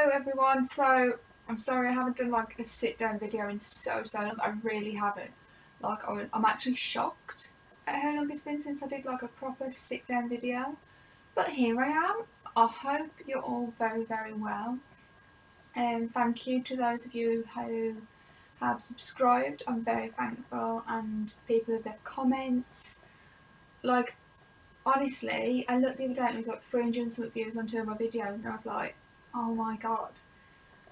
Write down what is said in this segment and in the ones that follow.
Hello everyone, so I'm sorry I haven't done like a sit down video in so long. I really haven't. Like I'm actually shocked at how long it's been since I did like a proper sit down video. But here I am. I hope you're all very well. Thank you to those of you who have subscribed. I'm very thankful, and people with their comments. Like honestly, I looked the other day and it was like 300 and something views on two of my videos, and I was like, oh my god,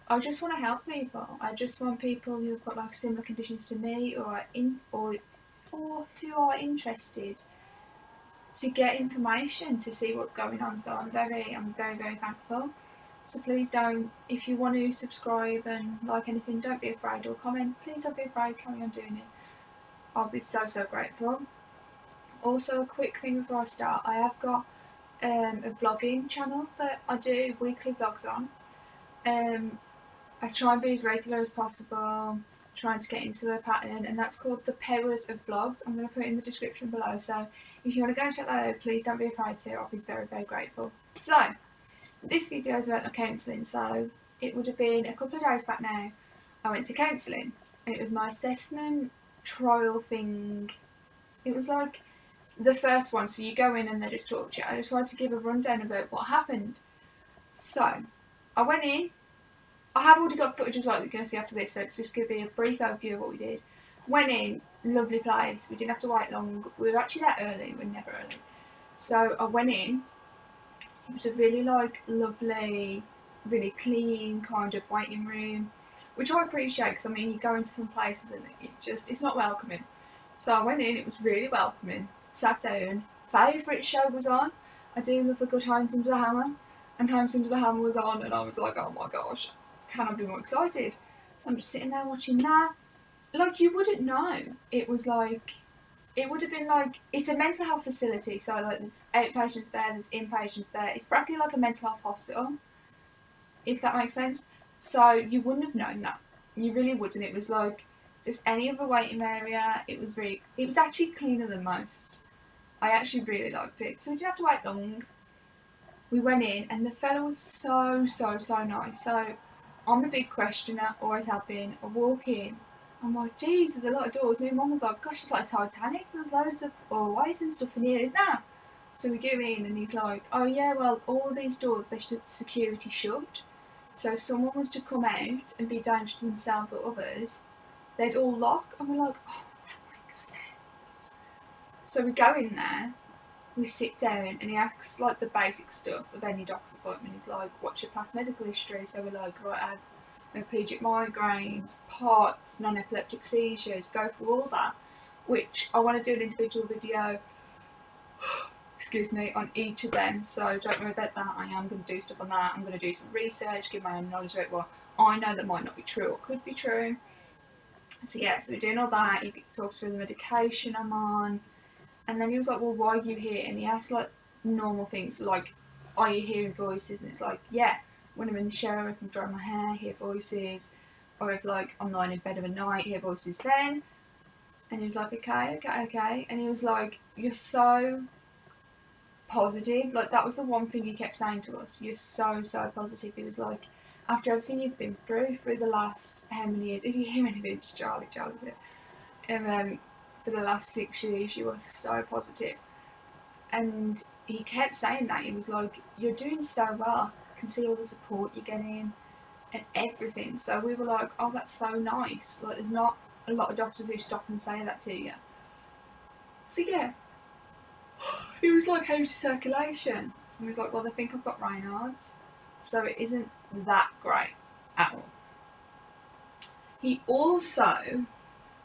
I just want to help people. I just want people who've got like similar conditions to me or who are interested to get information, to see what's going on. So I'm very thankful. So please don't, if you want to subscribe and like anything, don't be afraid, or comment. Please don't be afraid, carry on doing it. I'll be so grateful. Also, a quick thing before I start, I have got a vlogging channel that I do weekly vlogs on. I try and be as regular as possible, trying to get into a pattern, and that's called The Powers of Vlogs. I'm going to put it in the description below, so if you want to go and check that out, please don't be afraid to. I'll be very grateful. So this video is about my counselling. So it would have been a couple of days back now, I went to counselling, and it was my assessment trial thing. It was like the first one, so you go in and they just talk to you. I just wanted to give a rundown about what happened. So I went in. I have already got footage as well that you're going to see after this, so it's just going to be a brief overview of what we did. Went in, lovely place, we didn't have to wait long. We were actually there early, we're never early. So I went in, it was a really like lovely, really clean kind of waiting room, which I appreciate, because I mean you go into some places and it's not welcoming. So I went in, it was really welcoming, sat down, favourite show was on. I do love a good Homes Under the Hammer, and Homes Under the Hammer was on, and I was like, oh my gosh, cannot be more excited. So I'm just sitting there watching that. Like, you wouldn't know. It was like, it would have been like, it's a mental health facility, so like there's outpatients there, there's inpatients there. It's practically like a mental health hospital, if that makes sense. So you wouldn't have known that. You really wouldn't. It was like just any other waiting area. It was actually cleaner than most. I actually really liked it. So we didn't have to wait long. We went in, and the fellow was so nice. So I'm a big questioner, always have been. I walk in, I'm like, geez, there's a lot of doors. My mum was like, gosh, it's like Titanic, there's loads of hallways and stuff in here, isn't there? So we go in, and he's like, oh yeah, well, all these doors, they should security shut. So if someone was to come out and be a danger to themselves or others, they'd all lock. And we're like, oh, that makes sense. So we go in there, we sit down, and he asks like the basic stuff of any doctor's appointment. He's like, what's your past medical history? So we're like, right, I have hemiplegic migraines, POTS, non-epileptic seizures, go through all that, which I want to do an individual video excuse me, on each of them, so don't worry about that. I am going to do stuff on that. I'm going to do some research, give my own knowledge about what I know that might not be true or could be true. So yeah, so we're doing all that. He talks through the medication I'm on. And then he was like, well, why are you here? And he asked like normal things, like, are you hearing voices? And it's like, yeah, when I'm in the shower, if I'm drying my hair, hear voices. Or if like I'm lying in bed of a night, hear voices then. And he was like, okay. And he was like, you're so positive. Like, that was the one thing he kept saying to us. You're so positive. He was like, after everything you've been through the last how many years, if you hear anything, Charlie's it. And for the last 6 years, you are so positive. And he kept saying that. He was like, you're doing so well. I can see all the support you're getting and everything. So we were like, oh, that's so nice. Like, there's not a lot of doctors who stop and say that to you. So yeah, he was like, how's your circulation? And he was like, well, they think I've got Raynaud's, so it isn't that great at all. He also,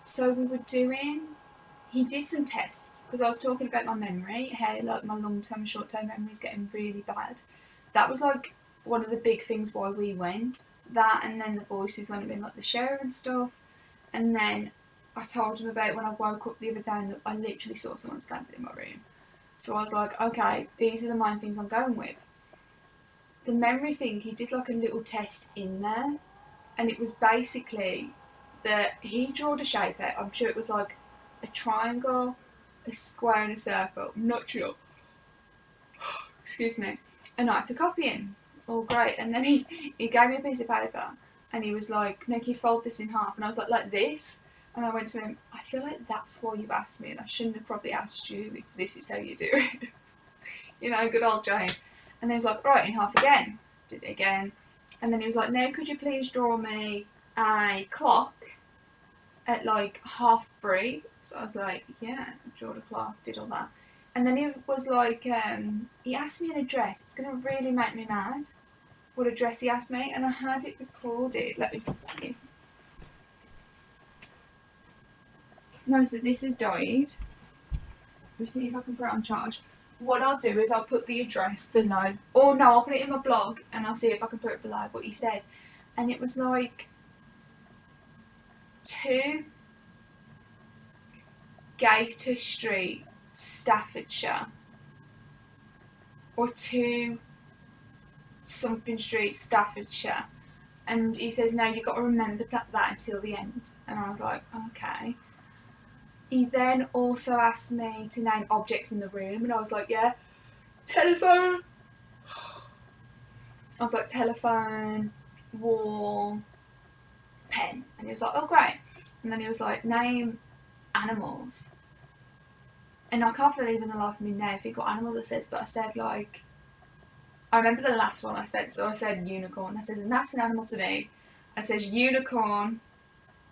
so we were doing, he did some tests, because I was talking about my memory, how like my long-term and short-term memory is getting really bad. That was like one of the big things why we went. That, and then the voices when I've been like the shower and stuff. And then I told him about when I woke up the other day and I literally saw someone standing in my room. So I was like, okay, these are the main things I'm going with. The memory thing, he did like a little test in there, and it was basically that he drew a shape out. I'm sure it was like a triangle, a square and a circle. I'm not sure. Excuse me. And I had to copy him. all great. And then he gave me a piece of paper and he was like, "Nick, you fold this in half." And I was like this? And I went to him, "I feel like that's why you've asked me, and I shouldn't have probably asked you if this is how you do it." You know, good old Jade. And then he was like, "Right, in half again." Did it again. And then he was like, "Now could you please draw me a clock at like 3:30?" So I was like, "Yeah," drew the clock, did all that. And then he was like, he asked me an address. It's going to really make me mad what address he asked me. And I had it recorded. Let me just see. No, so this is Jade. Let's see if I can put it on charge. What I'll do is I'll put the address below. Or no, I'll put it in my blog and I'll see if I can put it below what he said. And it was like 2 Gator Street, Staffordshire, or 2 something Street, Staffordshire. And he says, "No, you've got to remember that until the end." And I was like, okay. He then also asked me to name objects in the room, and I was like, "Yeah, telephone." I was like, "Telephone, wall, pen." And he was like, "Oh, great." And then he was like, "Name animals." And I can't believe in the life of me now think what animal this is, but I said like, I remember the last one I said, so I said unicorn. I said, "And that's an animal to me." I said, "Unicorn,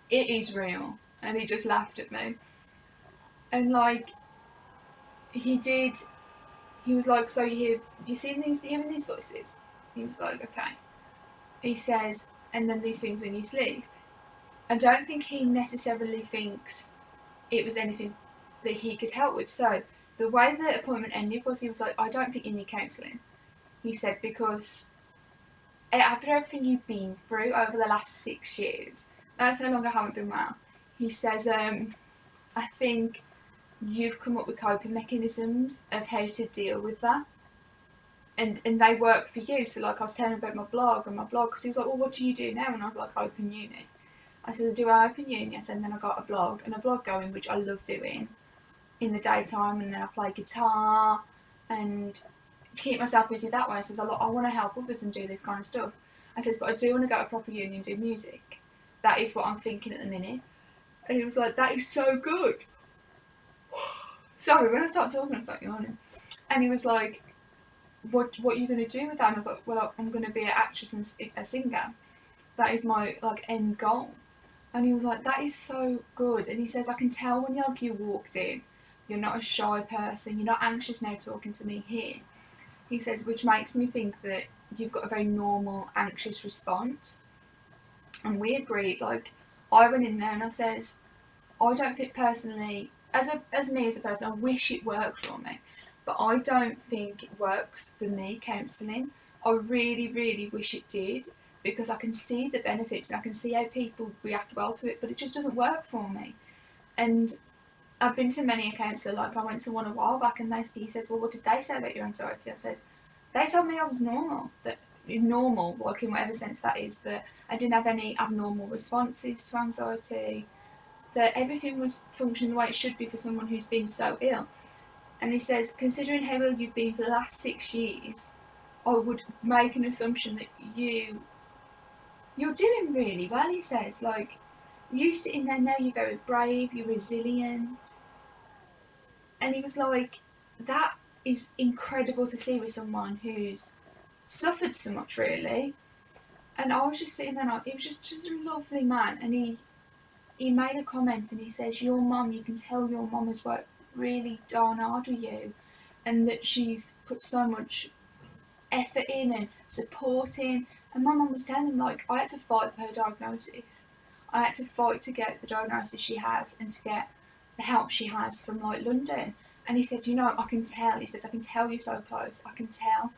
it is real." And he just laughed at me. And like, he was like, "So you hearing these voices?" He was like, "Okay." He says, "And then these things when you sleep." I don't think he necessarily thinks it was anything that he could help with. So the way the appointment ended was he was like, "I don't think you need counselling." He said, "Because after everything you've been through over the last 6 years, that's how long I haven't been well." He says, "I think you've come up with coping mechanisms of how to deal with that. And they work for you." So like I was telling him about my blog, because he was like, "Well, what do you do now?" And I was like, "Open uni." I said, "Do I open uni?" I said, and then I got a blog going, which I love doing in the daytime, and then I play guitar and to keep myself busy that way. I says, I want to help others and do this kind of stuff. I says, "But I do want to go to proper uni and do music. That is what I'm thinking at the minute." And he was like, "That is so good." Sorry, when I start talking, I start yawning. And he was like, what are you going to do with that?" And I was like, "Well, I'm going to be an actress and a singer. That is my like end goal." And he was like, "That is so good." And he says, "I can tell when you walked in, you're not a shy person, you're not anxious now talking to me here." He says, "Which makes me think that you've got a very normal anxious response." And we agreed. Like, I went in there and I says, "I don't think personally, as me as a person, I wish it worked for me, but I don't think it works for me, counselling. I really, really wish it did, because I can see the benefits and I can see how people react well to it, but it just doesn't work for me." And I've been to many a counsellor. Like, I went to one a while back and he says, "Well, what did they say about your anxiety?" I says, "They told me I was normal, like in whatever sense that is, that I didn't have any abnormal responses to anxiety, that everything was functioning the way it should be for someone who's been so ill." And he says, "Considering how ill you've been for the last 6 years, I would make an assumption that you're doing really well." He says, like, "You sitting there now, you're very brave, you're resilient." And he was like, that is incredible to see with someone who's suffered so much, really. And I was just sitting there, and he was just a lovely man. And he made a comment and he says, "Your mum, you can tell your mum has worked really darn hard with you, and that she's put so much effort in and support in." And my mum was telling him, like, I had to fight for her diagnosis. I had to fight to get the diagnosis she has and to get the help she has from like London. And he says, "I can tell." He says, "I can tell you're so close. I can tell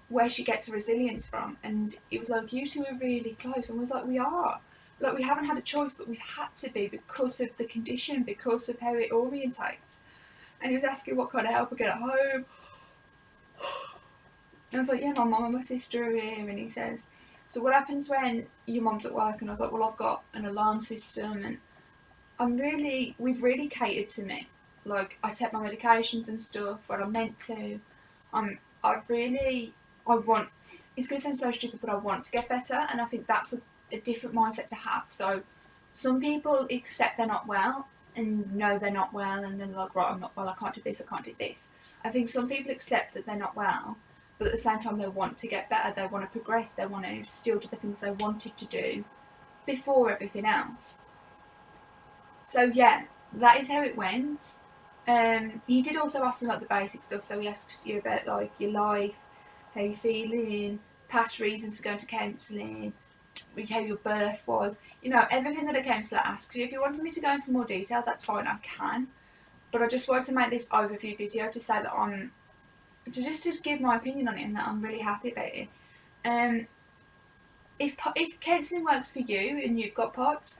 where she gets her resilience from." And it was like, "You two are really close." And I was like, "We are. Like, we haven't had a choice, but we've had to be because of the condition, because of how it orientates." And he was asking what kind of help I get at home. I was like, "Yeah, my mum and my sister are here." And he says, "So what happens when your mum's at work?" And I was like, "Well, I've got an alarm system, and we've really catered to me. Like, I take my medications and stuff when I'm meant to. I want." it's going to sound so stupid, but I want to get better, and I think that's a different mindset to have. So some people accept they're not well and know they're not well, and then like, right, I'm not well, I can't do this, I can't do this. I think some people accept that they're not well, but at the same time they want to get better, they want to progress, they want to still do the things they wanted to do before everything else. So yeah, that is how it went. He did also ask me like the basic stuff, so he asks you about like your life, how you're feeling, past reasons for going to counselling, how your birth was, you know, everything that a counsellor asks you. If you wanted me to go into more detail, that's fine, I can. But I just wanted to make this overview video to say that to give my opinion on it, and that I'm really happy about it. If counselling works for you and you've got POTS,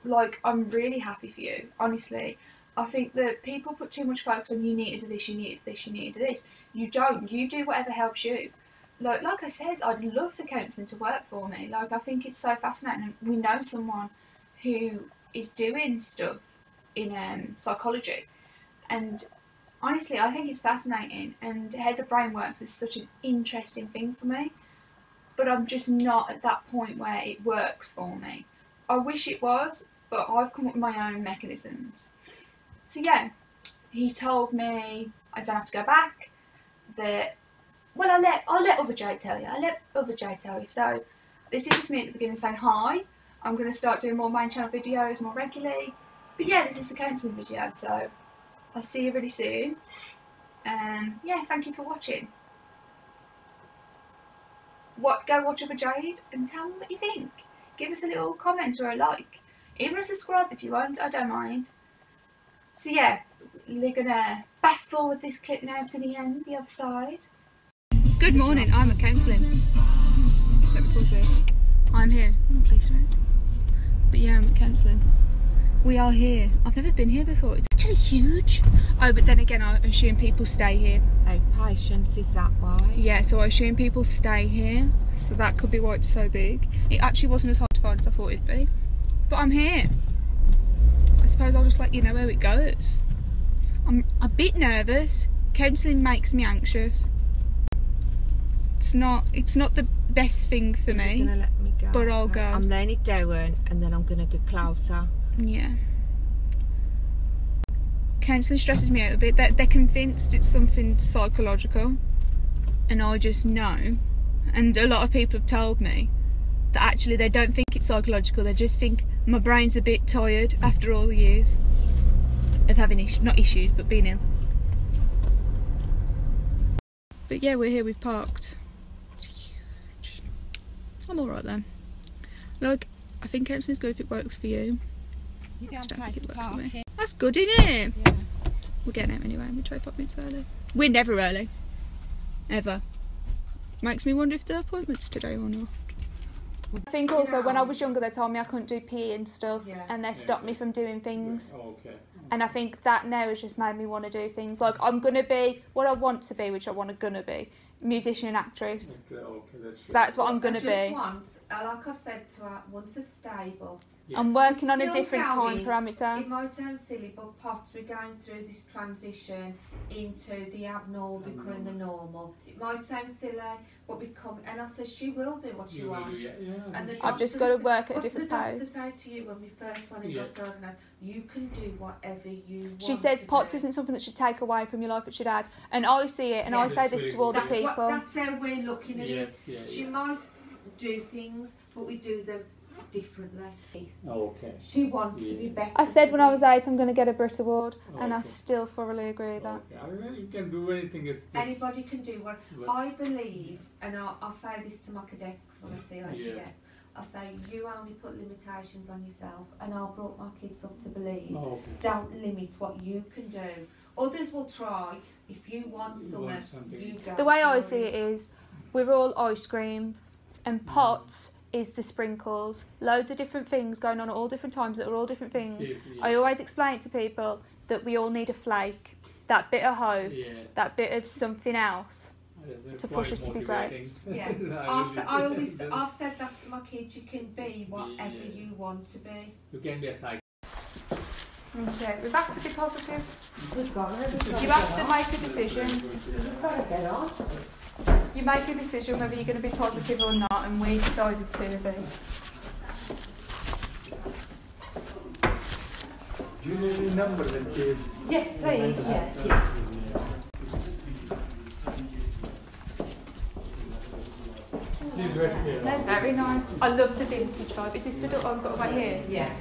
like, I'm really happy for you, honestly. I think that people put too much focus on you need to do this, you need to do this, you need to do this. You don't. You do whatever helps you. Like I said, I'd love for counselling to work for me. Like, I think it's so fascinating. We know someone who is doing stuff in psychology, and honestly, I think it's fascinating. And how the brain works is such an interesting thing for me. But I'm just not at that point where it works for me. I wish it was, but I've come up with my own mechanisms. So yeah, he told me I don't have to go back. That, well, I'll let other Jade tell you. I'll let other Jade tell you. So this is just me at the beginning saying hi. I'm going to start doing more main channel videos more regularly. But yeah, this is the counselling video. So I'll see you really soon. Yeah, thank you for watching. Go watch other Jade and tell me what you think. Give us a little comment or a like. Even a subscribe if you want, I don't mind. So yeah, we're gonna fast forward this clip now to the end, the other side. Good morning, I'm at counselling. Let me pause here. I'm here. I'm a police road. But yeah, I'm at counselling. We are here. I've never been here before. It's actually huge. Oh, but then again, I assume people stay here. Oh, patience, is that why? Yeah, so I assume people stay here. So that could be why it's so big. It actually wasn't as hard to find as I thought it'd be. But I'm here. I suppose I'll just let you know how it goes. I'm a bit nervous. Counselling makes me anxious. It's not the best thing for me. Gonna let me go? But I'll go. I'm laying it down and then I'm gonna go closer. Yeah. Counselling stresses me out a bit. They're convinced it's something psychological, and I just know. And a lot of people have told me that actually they don't think it's psychological. They just think my brain's a bit tired after all the years of having not issues, but being ill. But yeah, we're here. We've parked. It's huge. I'm all right then. Look, I think counselling's good if it works for you. You don't think it works for me. parking. That's good, isn't it? Yeah. We're getting out anyway. We try 5 minutes early. We're never early. Ever. Makes me wonder if the appointment's today or not. I think also when I was younger they told me I couldn't do PE and stuff, and they stopped me from doing things. Oh, okay. And I think that now has just made me want to do things. Like, I'm going to be what I want to be, which I want to gonna be. Musician and actress. Okay, that's what I'm going to be. Like I've said to her, once a stable. Yeah. I'm working on a Still different going. time parameter. It might sound silly, but POTS, we're going through this transition into the abnormal becoming the normal. It might sound silly, but and I said she will do what she wants. And the I've just got to work at a different pace. What did the doctor say to you when we first went and got diagnosed? You can do whatever you want. She says to POTS do. isn't something that should take away from your life, it should add. And I see it, and I say this to all the people. That's how we're looking at it. Yes, She might do things, but we do them differently. Okay. She wants to be better. I said when I was 8 I'm going to get a Brit Award, and I still thoroughly agree with that. Okay. I mean, you can do anything. Anybody can do what I believe, and I'll say this to my cadets because when I see our cadets, I say you only put limitations on yourself, and I've brought my kids up to believe don't limit what you can do. Others will try. If you want something, you go. The way I see it is, we're all ice creams, and POTS is the sprinkles. Loads of different things going on at all different times that are all different things. I always explain it to people that we all need a flake, that bit of hope, that bit of something else to push us to be great. Yeah, I've said that to my kids. You can be whatever you want to be. You can be a psych. Okay, we've got to be positive. We've got to You have to make a decision. We've got to get on. You make a decision whether you're going to be positive or not, and we decided to be. Do you need any numbers in case? Yes, please. Yeah. Please wait here. They're very nice. I love the vintage vibe. Is this the door I've got right here? Yeah.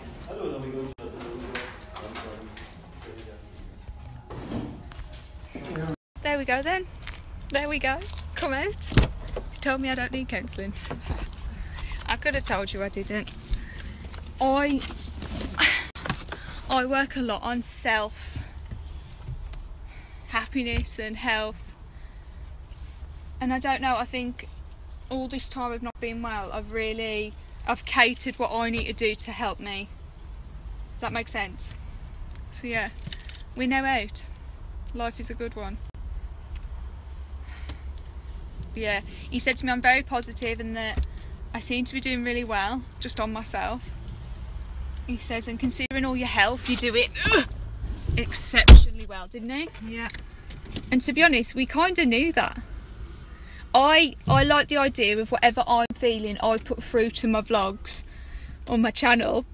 There we go then. There we go. Come out. He's told me I don't need counselling. I could have told you I didn't. I work a lot on happiness and health. And I don't know, I think all this time of not being well, I've catered what I need to do to help me. Does that make sense? So yeah, we're now out. Life is a good one. Yeah, he said to me I'm very positive and that I seem to be doing really well, just on myself. He says, and considering all your health, you do it exceptionally well, didn't he? Yeah. And to be honest, we kind of knew that. I like the idea of whatever I'm feeling, I put through to my vlogs on my channel,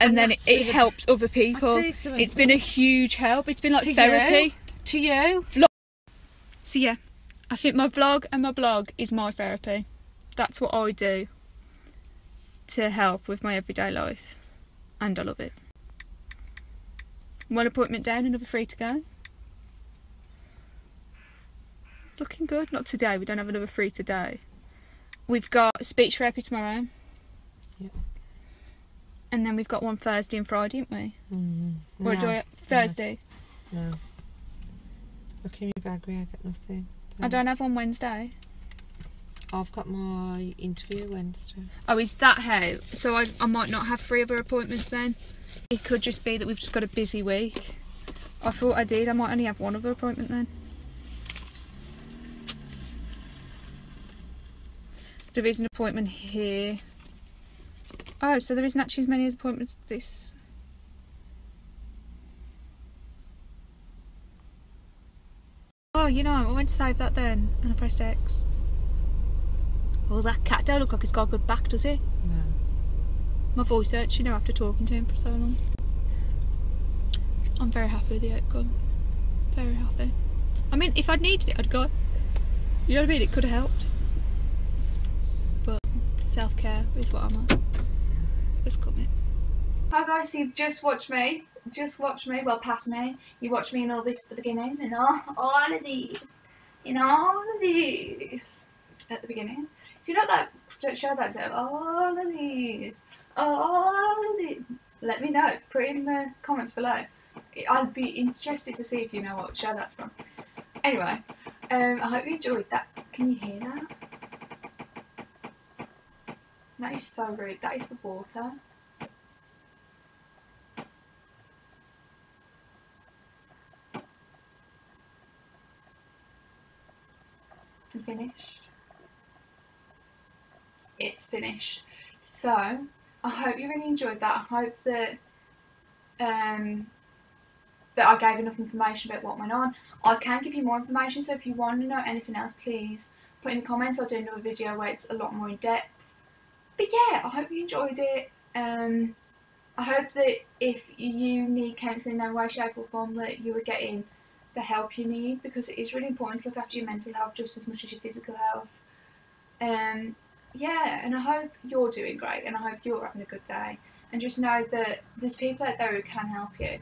and then it helps other people. It's been a huge help. It's been like therapy. To you. So yeah, I think my vlog and my blog is my therapy. That's what I do to help with my everyday life. And I love it. One appointment down, another 3 to go. Looking good. Not today, we don't have another 3 today. We've got speech therapy tomorrow. Yep. And then we've got one Thursday and Friday, haven't we? Or No. Thursday? No. Look in your bag, I got nothing. I don't have one Wednesday. I've got my interview Wednesday. Oh, is that how? So I might not have 3 other appointments then? It could just be that we've just got a busy week. I thought I did. I might only have 1 other appointment then. There is an appointment here. Oh, so there isn't actually as many as appointments this. Oh, you know, I went to save that then, and I pressed X. Well, that cat don't look like it's got a good back, does it? No. My voice hurts, you know, after talking to him for so long. I'm very happy with the outcome. Very happy. I mean, if I'd needed it, I'd go. You know what I mean? It could have helped. But self-care is what I'm on. Let's commit. Hi guys, so you've just watched me. Well, past me. You watched me in all this at the beginning, and all of these. At the beginning. If you know that, don't show that to all of these. Let me know. Put it in the comments below. I'd be interested to see if you know what show that's from. Anyway, I hope you enjoyed that. Can you hear that? That is so rude. That is the water. I'm finished. It's finished. So I hope you really enjoyed that. I hope that that I gave enough information about what went on. I can give you more information, so if you want to know anything else, please put in the comments. I'll do another video where it's a lot more in depth. But yeah, I hope you enjoyed it. I hope that if you need counselling in no way, shape or form, that you are getting the help you need, because it is really important to look after your mental health just as much as your physical health. Yeah, and I hope you're doing great, and I hope you're having a good day, and just know that there's people out there who can help you,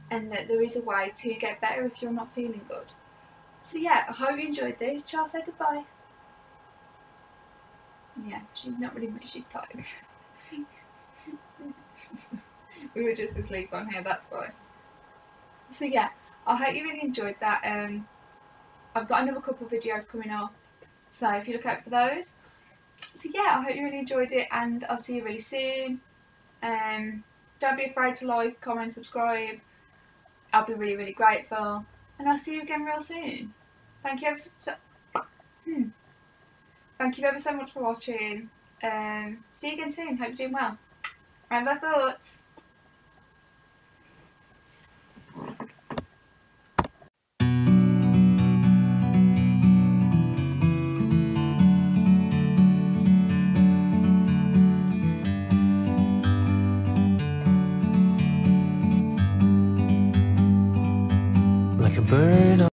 and that there is a way to get better if you're not feeling good. So yeah, I hope you enjoyed this. Charles, say goodbye. Yeah, she's not really much, she's tired. We were just asleep on here, that's why. So yeah, I hope you really enjoyed that. I've got another couple of videos coming up, so if you look out for those. So yeah, I hope you really enjoyed it, and I'll see you really soon. Don't be afraid to like, comment, subscribe. I'll be really, really grateful, and I'll see you again real soon. Thank you ever Thank you ever so much for watching. See you again soon. Hope you're doing well. Remember thoughts. a bird